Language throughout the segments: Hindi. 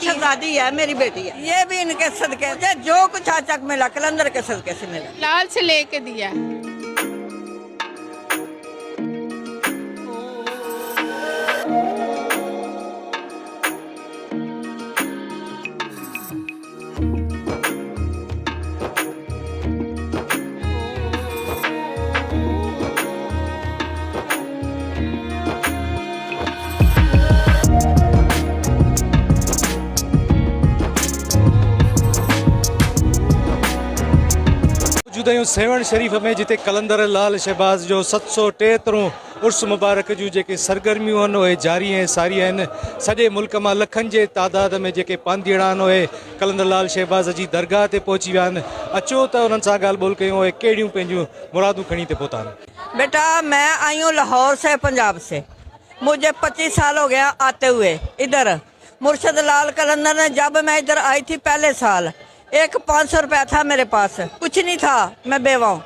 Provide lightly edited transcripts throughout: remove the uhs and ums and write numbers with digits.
शहजादी है, मेरी बेटी है। ये भी इनके सदके से, जो कुछ आज तक मिला कलंदर के सदके से मिला। लाल से लेके दिया। जुदायूं सेवण शरीफ़ में जिते कलंदर लाल शहबाज़ जो 773 उर्स मुबारक जूं जेके सरगर्मियूं आहिनि उहे जारी ऐं सारी आहिनि। सॼे मुल्क मां लखनि जे तादाद में जेके पांधीअड़ा आहिनि उहे कलंदर लाल शहबाज़ जी दरगाह ते पहुची विया आहिनि। अचो त उन्हनि सां ॻाल्हि ॿोल कयूं, उहे कहिड़ियूं पंहिंजियूं मुरादूं खणी ते पहुता आहिनि। बेटा मैं आई हूँ लाहौर से, पंजाब से। मुझे 25 साल हो गया आते हुए इधर। मुर्शद लाल कलंदर ने, जब मैं इधर आई थी पहले साल, एक 500 रुपया था मेरे पास, कुछ नहीं था, मैं बेवा हूँ,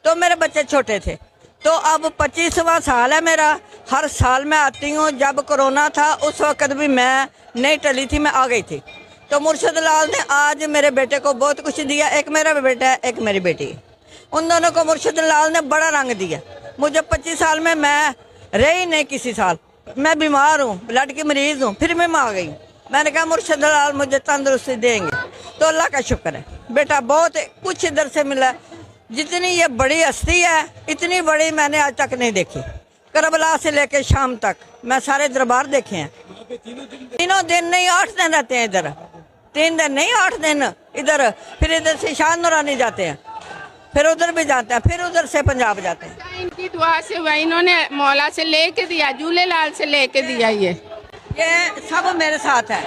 तो मेरे बच्चे छोटे थे। तो अब 25वां साल है मेरा। हर साल मैं आती हूँ। जब कोरोना था उस वक्त भी मैं नहीं टली थी, मैं आ गई थी। तो मुर्शद लाल ने आज मेरे बेटे को बहुत कुछ दिया। एक मेरा बेटा है, एक मेरी बेटी है। उन दोनों को मुर्शद लाल ने बड़ा रंग दिया। मुझे 25 साल में मैं रही नहीं किसी साल। मैं बीमार हूँ, ब्लड की मरीज हूँ, फिर मैं आ गई। मैंने कहा मुर्शद लाल मुझे तंदुरुस्ती देंगे, तो अल्लाह का शुक्र है। बेटा बहुत कुछ इधर से मिला। जितनी ये बड़ी हस्ती है, इतनी बड़ी मैंने आज तक नहीं देखी। करबला से लेके शाम तक मैं सारे दरबार देखे हैं। तीनों दिन नहीं, 8 दिन रहते हैं इधर। 3 दिन नहीं, 8 दिन इधर। फिर इधर से शान नूरानी जाते हैं, फिर उधर भी जाते हैं, फिर उधर से पंजाब जाते हैं। इनकी दुआ से वही इन्होंने मौला से लेके दिया, झूलेलाल से लेके दिया। ये सब मेरे साथ है।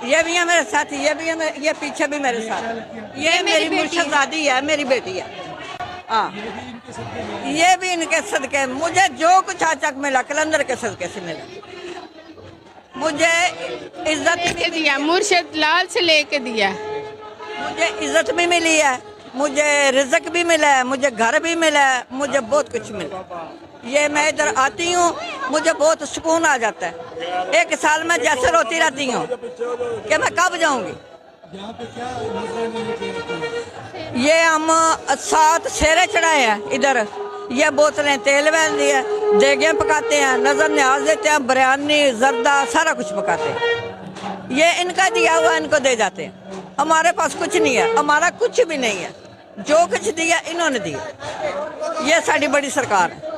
ये भी है मेरे साथ, ये भी है, ये पीछे भी मेरे साथ। ये मेरी शहजादी है, मेरी बेटी है। हाँ, ये भी इनके सदके। मुझे जो कुछ आज तक मिला कलंदर के सदके से मिला। मुझे इज्जत लेके दिया, मुर्शद लाल से लेके दिया। मुझे इज्जत भी मिली है, मुझे रिज़्क भी मिला है, मुझे घर भी मिला है, मुझे बहुत कुछ मिला। ये मैं इधर आती हूँ, मुझे बहुत सुकून आ जाता है। एक साल में जैसे रोती रहती हूँ कि मैं कब जाऊँगी। ये हम 7 सेरे चढ़ाए हैं इधर। ये बोतलें तेल वैल दी है, देगे पकाते हैं, नजर न्याज देते हैं, बिरयानी जर्दा सारा कुछ पकाते हैं। ये इनका दिया हुआ इनको दे जाते हैं। हमारे पास कुछ नहीं है, हमारा कुछ भी नहीं है। जो कुछ दिया इन्होंने दिया। ये साड़ी बड़ी सरकार है।